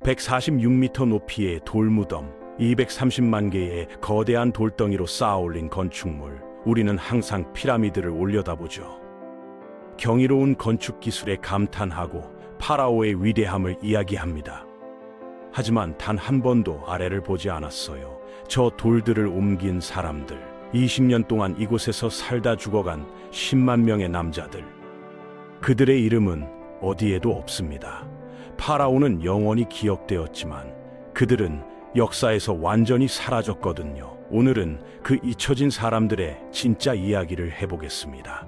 146m 높이의 돌무덤, 230만 개의 거대한 돌덩이로 쌓아올린 건축물. 우리는 항상 피라미드를 올려다보죠. 경이로운 건축 기술에 감탄하고 파라오의 위대함을 이야기합니다. 하지만 단 한 번도 아래를 보지 않았어요. 저 돌들을 옮긴 사람들, 20년 동안 이곳에서 살다 죽어간 10만 명의 남자들. 그들의 이름은 어디에도 없습니다. 파라오는 영원히 기억되었지만 그들은 역사에서 완전히 사라졌거든요. 오늘은 그 잊혀진 사람들의 진짜 이야기를 해보겠습니다.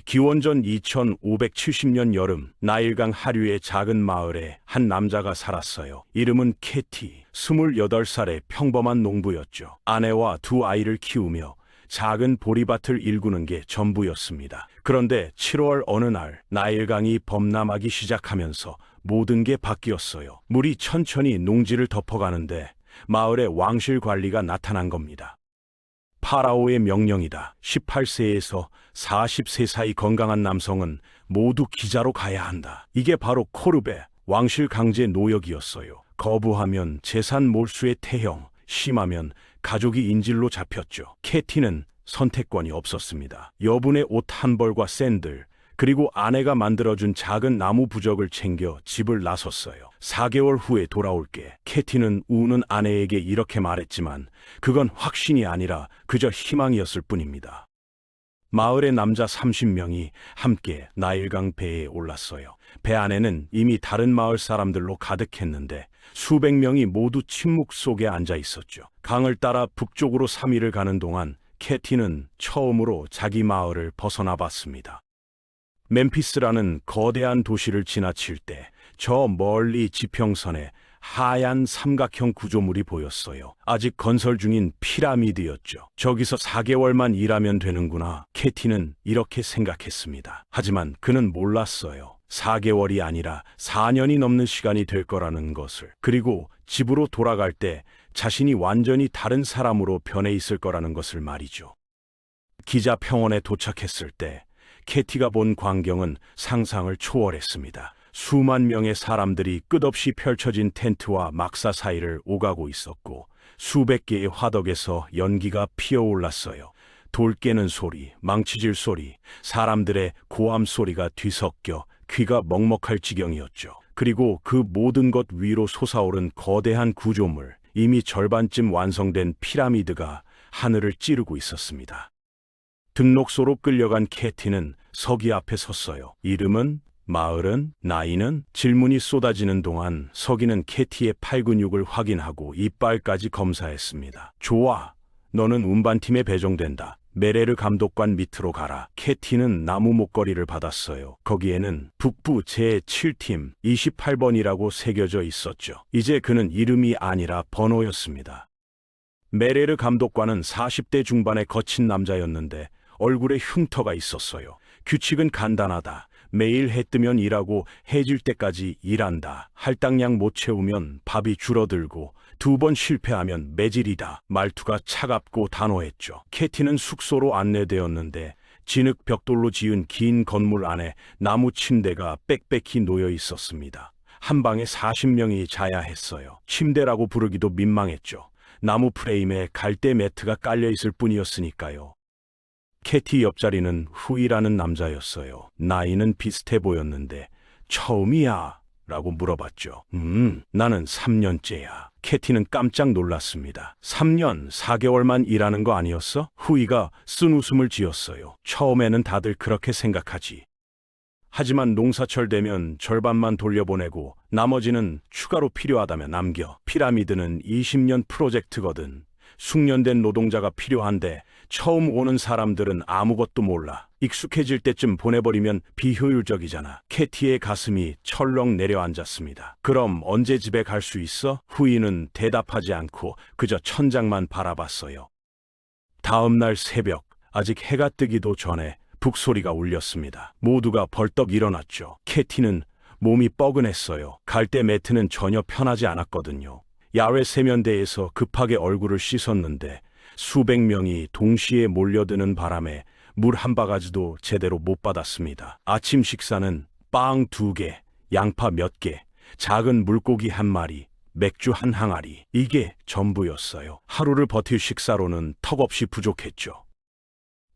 기원전 2570년 여름, 나일강 하류의 작은 마을에 한 남자가 살았어요. 이름은 캐티. 28살의 평범한 농부였죠. 아내와 두 아이를 키우며 작은 보리밭을 일구는 게 전부였습니다. 그런데 7월 어느 날 나일강이 범람하기 시작하면서 모든 게 바뀌었어요. 물이 천천히 농지를 덮어가는데 마을에 왕실 관리가 나타난 겁니다. 파라오의 명령이다. 18세에서 40세 사이 건강한 남성은 모두 기자로 가야 한다. 이게 바로 코르베, 왕실 강제 노역이었어요. 거부하면 재산 몰수의 태형, 심하면 가족이 인질로 잡혔죠. 캐티는 선택권이 없었습니다. 여분의 옷 한 벌과 샌들, 그리고 아내가 만들어준 작은 나무 부적을 챙겨 집을 나섰어요. 4개월 후에 돌아올게. 캐티는 우는 아내에게 이렇게 말했지만 그건 확신이 아니라 그저 희망이었을 뿐입니다. 마을의 남자 30명이 함께 나일강 배에 올랐어요. 배 안에는 이미 다른 마을 사람들로 가득했는데 수백 명이 모두 침묵 속에 앉아 있었죠. 강을 따라 북쪽으로 3일을 가는 동안 캐티는 처음으로 자기 마을을 벗어나 봤습니다. 멤피스라는 거대한 도시를 지나칠 때 저 멀리 지평선에 하얀 삼각형 구조물이 보였어요. 아직 건설 중인 피라미드였죠. 저기서 4개월만 일하면 되는구나. 캐티는 이렇게 생각했습니다. 하지만 그는 몰랐어요. 4개월이 아니라 4년이 넘는 시간이 될 거라는 것을. 그리고 집으로 돌아갈 때 자신이 완전히 다른 사람으로 변해 있을 거라는 것을 말이죠. 기자 평원에 도착했을 때 캐티가 본 광경은 상상을 초월했습니다. 수만 명의 사람들이 끝없이 펼쳐진 텐트와 막사 사이를 오가고 있었고 수백 개의 화덕에서 연기가 피어올랐어요. 돌 깨는 소리, 망치질 소리, 사람들의 고함 소리가 뒤섞여 귀가 먹먹할 지경이었죠. 그리고 그 모든 것 위로 솟아오른 거대한 구조물, 이미 절반쯤 완성된 피라미드가 하늘을 찌르고 있었습니다. 등록소로 끌려간 캐티는 서기 앞에 섰어요. 이름은? 마을은? 나이는? 질문이 쏟아지는 동안 서기는 캐티의 팔 근육을 확인하고 이빨까지 검사했습니다. 좋아, 너는 운반팀에 배정된다. 메레르 감독관 밑으로 가라. 캐티는 나무 목걸이를 받았어요. 거기에는 북부 제7팀 28번이라고 새겨져 있었죠. 이제 그는 이름이 아니라 번호였습니다. 메레르 감독관은 40대 중반의 거친 남자였는데 얼굴에 흉터가 있었어요. 규칙은 간단하다. 매일 해 뜨면 일하고 해질 때까지 일한다. 할당량 못 채우면 밥이 줄어들고 2번 실패하면 매질이다. 말투가 차갑고 단호했죠. 캐티는 숙소로 안내되었는데 진흙 벽돌로 지은 긴 건물 안에 나무 침대가 빽빽히 놓여 있었습니다. 한 방에 40명이 자야 했어요. 침대라고 부르기도 민망했죠. 나무 프레임에 갈대 매트가 깔려 있을 뿐이었으니까요. 캐티 옆자리는 후이라는 남자였어요. 나이는 비슷해 보였는데 처음이야? 라고 물어봤죠. 나는 3년째야. 캐티는 깜짝 놀랐습니다. 3년 4개월만 일하는 거 아니었어? 후이가 쓴 웃음을 지었어요. 처음에는 다들 그렇게 생각하지. 하지만 농사철 되면 절반만 돌려보내고 나머지는 추가로 필요하다면 남겨. 피라미드는 20년 프로젝트거든. 숙련된 노동자가 필요한데 처음 오는 사람들은 아무것도 몰라. 익숙해질 때쯤 보내버리면 비효율적이잖아. 캐티의 가슴이 철렁 내려앉았습니다. 그럼 언제 집에 갈 수 있어? 후이는 대답하지 않고 그저 천장만 바라봤어요. 다음 날 새벽, 아직 해가 뜨기도 전에 북소리가 울렸습니다. 모두가 벌떡 일어났죠. 캐티는 몸이 뻐근했어요. 갈대 매트는 전혀 편하지 않았거든요. 야외 세면대에서 급하게 얼굴을 씻었는데 수백 명이 동시에 몰려드는 바람에 물 한 바가지도 제대로 못 받았습니다. 아침 식사는 빵 2개, 양파 몇 개, 작은 물고기 한 마리, 맥주 한 항아리. 이게 전부였어요. 하루를 버틸 식사로는 턱없이 부족했죠.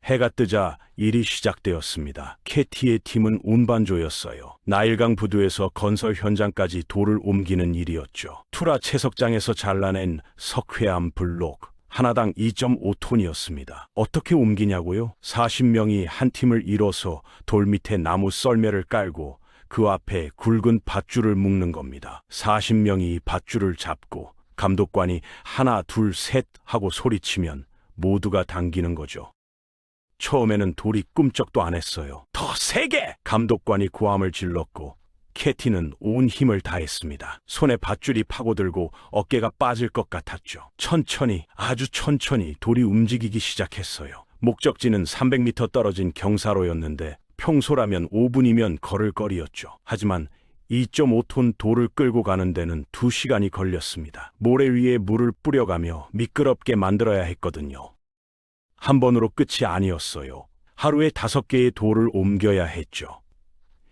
해가 뜨자 일이 시작되었습니다. 캐티의 팀은 운반조였어요. 나일강 부두에서 건설 현장까지 돌을 옮기는 일이었죠. 투라 채석장에서 잘라낸 석회암 블록 하나당 2.5톤이었습니다. 어떻게 옮기냐고요? 40명이 한 팀을 이뤄서 돌 밑에 나무 썰매를 깔고 그 앞에 굵은 밧줄을 묶는 겁니다. 40명이 밧줄을 잡고 감독관이 하나, 둘, 셋 하고 소리치면 모두가 당기는 거죠. 처음에는 돌이 꿈쩍도 안 했어요. 더 세게! 감독관이 고함을 질렀고 캐티는 온 힘을 다했습니다. 손에 밧줄이 파고들고 어깨가 빠질 것 같았죠. 천천히, 아주 천천히 돌이 움직이기 시작했어요. 목적지는 300m 떨어진 경사로였는데 평소라면 5분이면 걸을 거리였죠. 하지만 2.5톤 돌을 끌고 가는 데는 2시간이 걸렸습니다. 모래 위에 물을 뿌려가며 미끄럽게 만들어야 했거든요. 한 번으로 끝이 아니었어요. 하루에 5개의 돌을 옮겨야 했죠.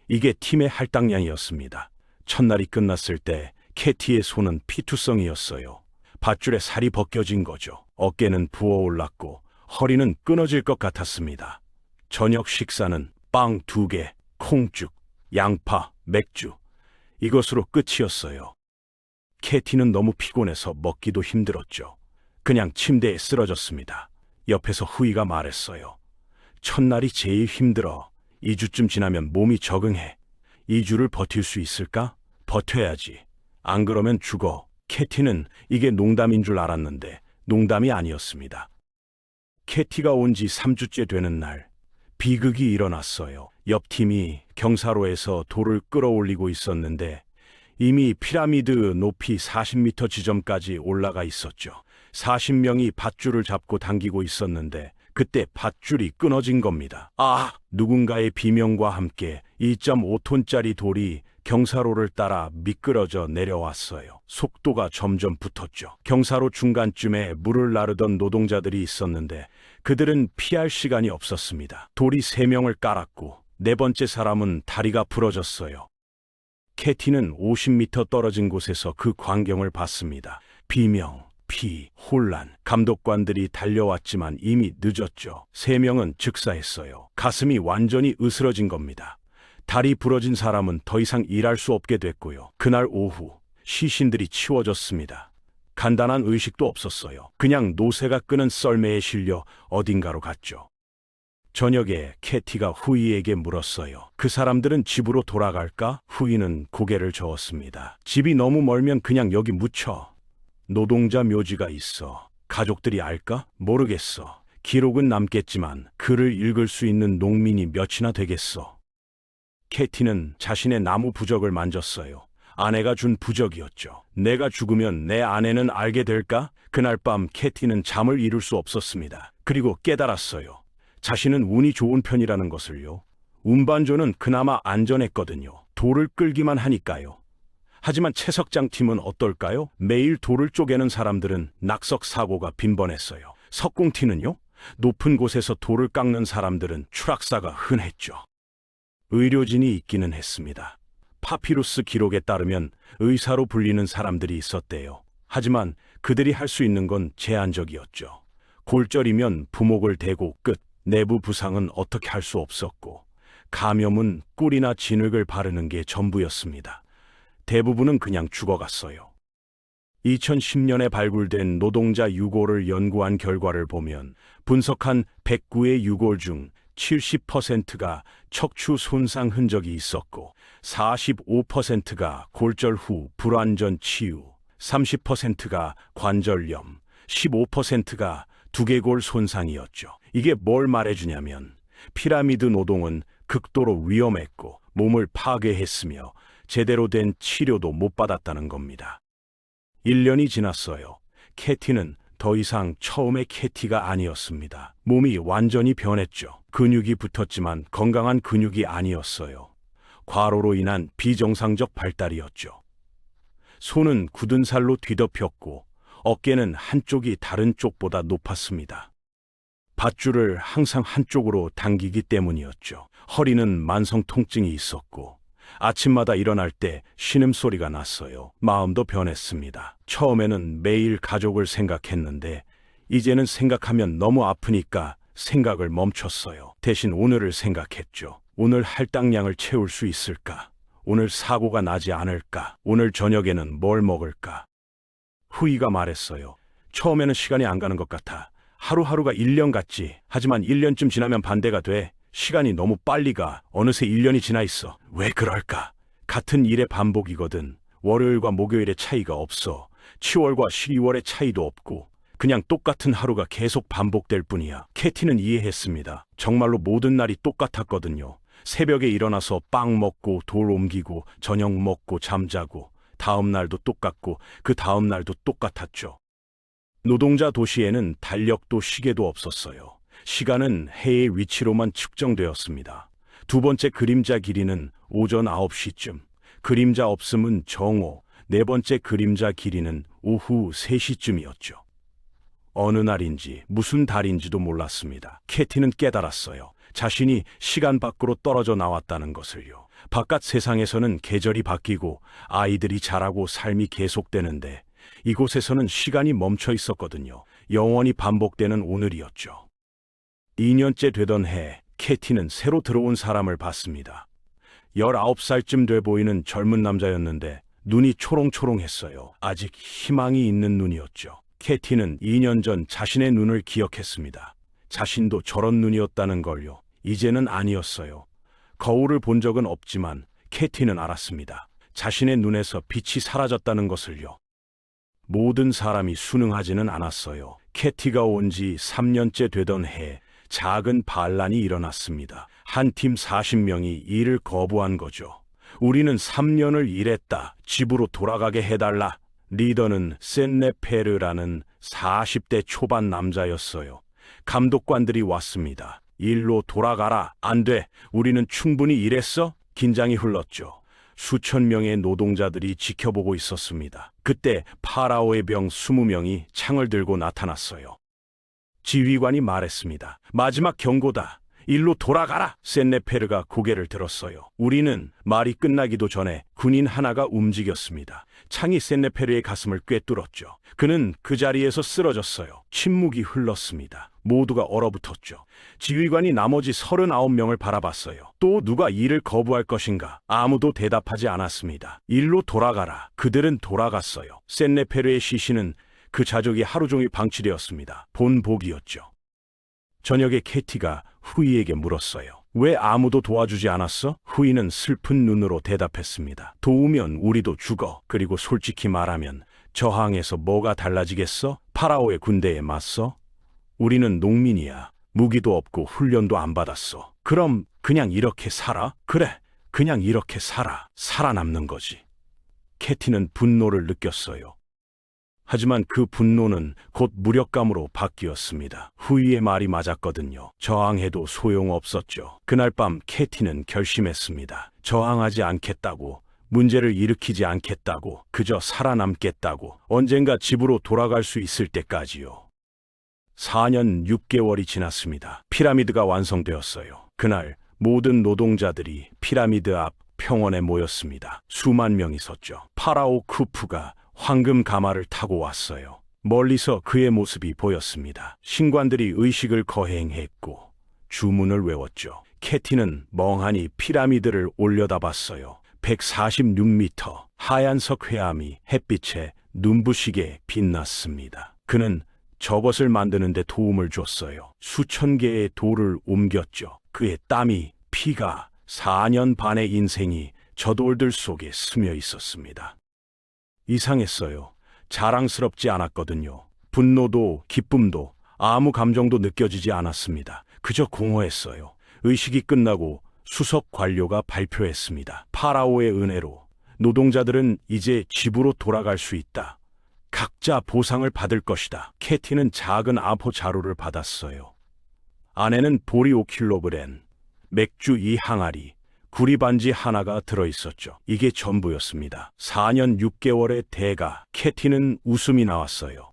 이게 팀의 할당량이었습니다. 첫날이 끝났을 때 캐티의 손은 피투성이었어요. 밧줄에 살이 벗겨진 거죠. 어깨는 부어올랐고 허리는 끊어질 것 같았습니다. 저녁 식사는 빵 2개, 콩죽, 양파, 맥주. 이것으로 끝이었어요. 캐티는 너무 피곤해서 먹기도 힘들었죠. 그냥 침대에 쓰러졌습니다. 옆에서 후이가 말했어요. 첫날이 제일 힘들어. 2주쯤 지나면 몸이 적응해. 2주를 버틸 수 있을까? 버텨야지. 안 그러면 죽어. 캐티는 이게 농담인 줄 알았는데 농담이 아니었습니다. 캐티가 온 지 3주째 되는 날 비극이 일어났어요. 옆팀이 경사로에서 돌을 끌어올리고 있었는데 이미 피라미드 높이 40m 지점까지 올라가 있었죠. 40명이 밧줄을 잡고 당기고 있었는데 그때 밧줄이 끊어진 겁니다. 누군가의 비명과 함께 2.5톤짜리 돌이 경사로를 따라 미끄러져 내려왔어요. 속도가 점점 붙었죠. 경사로 중간쯤에 물을 나르던 노동자들이 있었는데 그들은 피할 시간이 없었습니다. 돌이 3명을 깔았고 4번째 사람은 다리가 부러졌어요. 캐티는 50m 떨어진 곳에서 그 광경을 봤습니다. 비명, 피, 혼란. 감독관들이 달려왔지만 이미 늦었죠. 3명은 즉사했어요. 가슴이 완전히 으스러진 겁니다. 다리 부러진 사람은 더 이상 일할 수 없게 됐고요. 그날 오후 시신들이 치워졌습니다. 간단한 의식도 없었어요. 그냥 노새가 끄는 썰매에 실려 어딘가로 갔죠. 저녁에 캐티가 후이에게 물었어요. 그 사람들은 집으로 돌아갈까? 후이는 고개를 저었습니다. 집이 너무 멀면 그냥 여기 묻혀. 노동자 묘지가 있어. 가족들이 알까? 모르겠어. 기록은 남겠지만 글을 읽을 수 있는 농민이 몇이나 되겠어. 캐티는 자신의 나무 부적을 만졌어요. 아내가 준 부적이었죠. 내가 죽으면 내 아내는 알게 될까? 그날 밤 캐티는 잠을 이룰 수 없었습니다. 그리고 깨달았어요. 자신은 운이 좋은 편이라는 것을요. 운반조는 그나마 안전했거든요. 돌을 끌기만 하니까요. 하지만 채석장 팀은 어떨까요? 매일 돌을 쪼개는 사람들은 낙석 사고가 빈번했어요. 석궁티는요? 높은 곳에서 돌을 깎는 사람들은 추락사가 흔했죠. 의료진이 있기는 했습니다. 파피루스 기록에 따르면 의사로 불리는 사람들이 있었대요. 하지만 그들이 할 수 있는 건 제한적이었죠. 골절이면 부목을 대고 끝. 내부 부상은 어떻게 할 수 없었고 감염은 꿀이나 진흙을 바르는 게 전부였습니다. 대부분은 그냥 죽어갔어요. 2010년에 발굴된 노동자 유골을 연구한 결과를 보면 분석한 109의 유골 중 70%가 척추 손상 흔적이 있었고 45%가 골절 후 불완전 치유, 30%가 관절염, 15%가 두개골 손상이었죠. 이게 뭘 말해주냐면 피라미드 노동은 극도로 위험했고 몸을 파괴했으며 제대로 된 치료도 못 받았다는 겁니다. 1년이 지났어요. 캐티는 더 이상 처음의 캐티가 아니었습니다. 몸이 완전히 변했죠. 근육이 붙었지만 건강한 근육이 아니었어요. 과로로 인한 비정상적 발달이었죠. 손은 굳은 살로 뒤덮였고 어깨는 한쪽이 다른 쪽보다 높았습니다. 밧줄을 항상 한쪽으로 당기기 때문이었죠. 허리는 만성 통증이 있었고 아침마다 일어날 때 신음소리가 났어요. 마음도 변했습니다. 처음에는 매일 가족을 생각했는데 이제는 생각하면 너무 아프니까 생각을 멈췄어요. 대신 오늘을 생각했죠. 오늘 할당량을 채울 수 있을까? 오늘 사고가 나지 않을까? 오늘 저녁에는 뭘 먹을까? 후이가 말했어요. 처음에는 시간이 안 가는 것 같아. 하루하루가 1년 같지. 하지만 1년쯤 지나면 반대가 돼. 시간이 너무 빨리 가. 어느새 1년이 지나 있어. 왜 그럴까? 같은 일의 반복이거든. 월요일과 목요일의 차이가 없어. 10월과 12월의 차이도 없고 그냥 똑같은 하루가 계속 반복될 뿐이야. 캐티는 이해했습니다. 정말로 모든 날이 똑같았거든요. 새벽에 일어나서 빵 먹고 돌 옮기고 저녁 먹고 잠자고 다음 날도 똑같고 그 다음 날도 똑같았죠. 노동자 도시에는 달력도 시계도 없었어요. 시간은 해의 위치로만 측정되었습니다. 두 번째 그림자 길이는 오전 9시쯤, 그림자 없음은 정오, 네 번째 그림자 길이는 오후 3시쯤이었죠. 어느 날인지 무슨 달인지도 몰랐습니다. 캐티는 깨달았어요. 자신이 시간 밖으로 떨어져 나왔다는 것을요. 바깥 세상에서는 계절이 바뀌고 아이들이 자라고 삶이 계속되는데 이곳에서는 시간이 멈춰 있었거든요. 영원히 반복되는 오늘이었죠. 2년째 되던 해, 캐티는 새로 들어온 사람을 봤습니다. 19살쯤 돼 보이는 젊은 남자였는데 눈이 초롱초롱했어요. 아직 희망이 있는 눈이었죠. 캐티는 2년 전 자신의 눈을 기억했습니다. 자신도 저런 눈이었다는 걸요. 이제는 아니었어요. 거울을 본 적은 없지만 캐티는 알았습니다. 자신의 눈에서 빛이 사라졌다는 것을요. 모든 사람이 순응하지는 않았어요. 캐티가 온 지 3년째 되던 해 작은 반란이 일어났습니다. 한 팀 40명이 일을 거부한 거죠. 우리는 3년을 일했다. 집으로 돌아가게 해달라. 리더는 센네페르라는 40대 초반 남자였어요. 감독관들이 왔습니다. 일로 돌아가라. 안 돼. 우리는 충분히 일했어. 긴장이 흘렀죠. 수천 명의 노동자들이 지켜보고 있었습니다. 그때 파라오의 병 20명이 창을 들고 나타났어요. 지휘관이 말했습니다. 마지막 경고다. 일로 돌아가라. 센네페르가 고개를 들었어요. 우리는 말이 끝나기도 전에 군인 하나가 움직였습니다. 창이 센네페르의 가슴을 꿰뚫었죠. 그는 그 자리에서 쓰러졌어요. 침묵이 흘렀습니다. 모두가 얼어붙었죠. 지휘관이 나머지 39명을 바라봤어요. 또 누가 일을 거부할 것인가? 아무도 대답하지 않았습니다. 일로 돌아가라. 그들은 돌아갔어요. 센네페르의 시신은 그 자족이 하루 종일 방치되었습니다. 본복이었죠. 저녁에 캐티가 후이에게 물었어요. 왜 아무도 도와주지 않았어? 후이는 슬픈 눈으로 대답했습니다. 도우면 우리도 죽어. 그리고 솔직히 말하면 저항해서 뭐가 달라지겠어? 파라오의 군대에 맞서? 우리는 농민이야. 무기도 없고 훈련도 안 받았어. 그럼 그냥 이렇게 살아? 그래, 그냥 이렇게 살아. 살아남는 거지. 캐티는 분노를 느꼈어요. 하지만 그 분노는 곧 무력감으로 바뀌었습니다. 후이의 말이 맞았거든요. 저항해도 소용없었죠. 그날 밤 캐티는 결심했습니다. 저항하지 않겠다고, 문제를 일으키지 않겠다고, 그저 살아남겠다고, 언젠가 집으로 돌아갈 수 있을 때까지요. 4년 6개월이 지났습니다. 피라미드가 완성되었어요. 그날 모든 노동자들이 피라미드 앞 평원에 모였습니다. 수만 명이 섰죠. 파라오 쿠프가 황금 가마를 타고 왔어요. 멀리서 그의 모습이 보였습니다. 신관들이 의식을 거행했고 주문을 외웠죠. 캐티는 멍하니 피라미드를 올려다봤어요. 146m 하얀석 회암이 햇빛에 눈부시게 빛났습니다. 그는 저것을 만드는 데 도움을 줬어요. 수천 개의 돌을 옮겼죠. 그의 땀이, 피가, 4년 반의 인생이 저 돌들 속에 스며 있었습니다. 이상했어요. 자랑스럽지 않았거든요. 분노도 기쁨도 아무 감정도 느껴지지 않았습니다. 그저 공허했어요. 의식이 끝나고 수석 관료가 발표했습니다. 파라오의 은혜로 노동자들은 이제 집으로 돌아갈 수 있다. 각자 보상을 받을 것이다. 캐티는 작은 아포 자루를 받았어요. 안에는 보리 5kg, 맥주 2항아리, 구리반지 하나가 들어있었죠. 이게 전부였습니다. 4년 6개월의 대가. 캐티는 웃음이 나왔어요.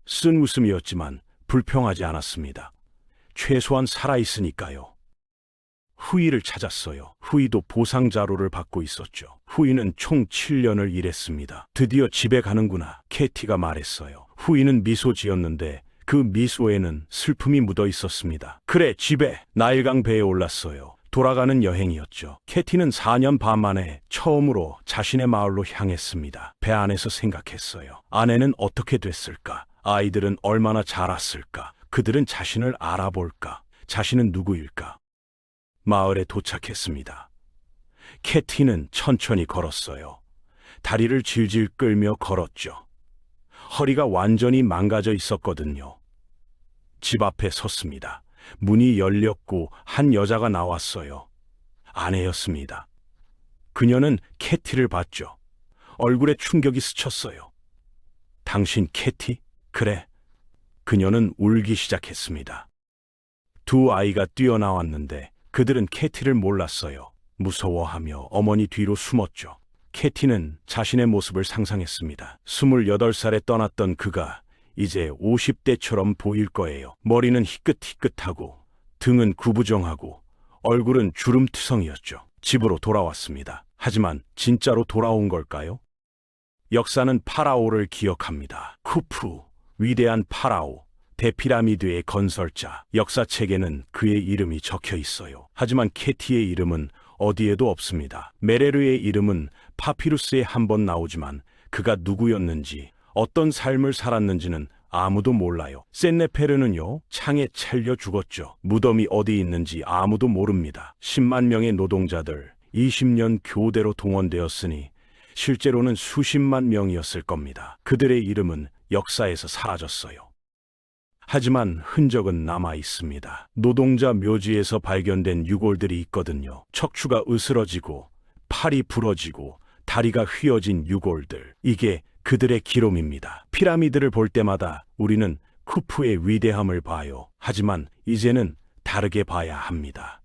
쓴 웃음이었지만 불평하지 않았습니다. 최소한 살아있으니까요. 후이를 찾았어요. 후이도 보상 자료를 받고 있었죠. 후이는 총 7년을 일했습니다. 드디어 집에 가는구나. 캐티가 말했어요. 후이는 미소 지었는데 그 미소에는 슬픔이 묻어 있었습니다. 그래, 집에. 나일강 배에 올랐어요. 돌아가는 여행이었죠. 캐티는 4년 반 만에 처음으로 자신의 마을로 향했습니다. 배 안에서 생각했어요. 아내는 어떻게 됐을까? 아이들은 얼마나 자랐을까? 그들은 자신을 알아볼까? 자신은 누구일까? 마을에 도착했습니다. 캐티는 천천히 걸었어요. 다리를 질질 끌며 걸었죠. 허리가 완전히 망가져 있었거든요. 집 앞에 섰습니다. 문이 열렸고 한 여자가 나왔어요. 아내였습니다. 그녀는 캐티를 봤죠. 얼굴에 충격이 스쳤어요. 당신 캐티? 그래. 그녀는 울기 시작했습니다. 두 아이가 뛰어나왔는데 그들은 캐티를 몰랐어요. 무서워하며 어머니 뒤로 숨었죠. 캐티는 자신의 모습을 상상했습니다. 28살에 떠났던 그가 이제 50대처럼 보일 거예요. 머리는 희끗희끗하고 등은 구부정하고 얼굴은 주름투성이었죠. 집으로 돌아왔습니다. 하지만 진짜로 돌아온 걸까요? 역사는 파라오를 기억합니다. 쿠푸, 위대한 파라오, 대피라미드의 건설자. 역사책에는 그의 이름이 적혀 있어요. 하지만 캐티의 이름은 어디에도 없습니다. 메레르의 이름은 파피루스에 한 번 나오지만 그가 누구였는지, 어떤 삶을 살았는지는 아무도 몰라요. 센네페르는요, 창에 찰려 죽었죠. 무덤이 어디 있는지 아무도 모릅니다. 10만 명의 노동자들, 20년 교대로 동원되었으니 실제로는 수십만 명이었을 겁니다. 그들의 이름은 역사에서 사라졌어요. 하지만 흔적은 남아 있습니다. 노동자 묘지에서 발견된 유골들이 있거든요. 척추가 으스러지고 팔이 부러지고 다리가 휘어진 유골들. 이게 그들의 기록입니다. 피라미드를 볼 때마다 우리는 쿠푸의 위대함을 봐요. 하지만 이제는 다르게 봐야 합니다.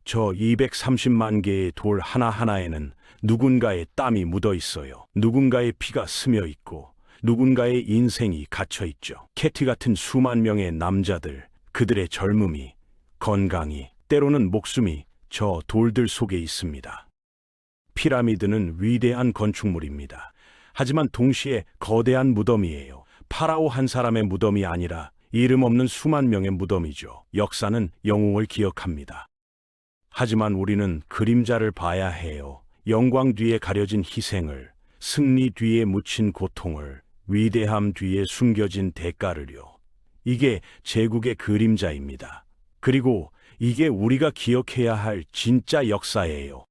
저 230만 개의 돌 하나하나에는 누군가의 땀이 묻어 있어요. 누군가의 피가 스며 있고 누군가의 인생이 갇혀 있죠. 캐티 같은 수만 명의 남자들, 그들의 젊음이, 건강이, 때로는 목숨이 저 돌들 속에 있습니다. 피라미드는 위대한 건축물입니다. 하지만 동시에 거대한 무덤이에요. 파라오 한 사람의 무덤이 아니라 이름 없는 수만 명의 무덤이죠. 역사는 영웅을 기억합니다. 하지만 우리는 그림자를 봐야 해요. 영광 뒤에 가려진 희생을, 승리 뒤에 묻힌 고통을, 위대함 뒤에 숨겨진 대가를요. 이게 제국의 그림자입니다. 그리고 이게 우리가 기억해야 할 진짜 역사예요.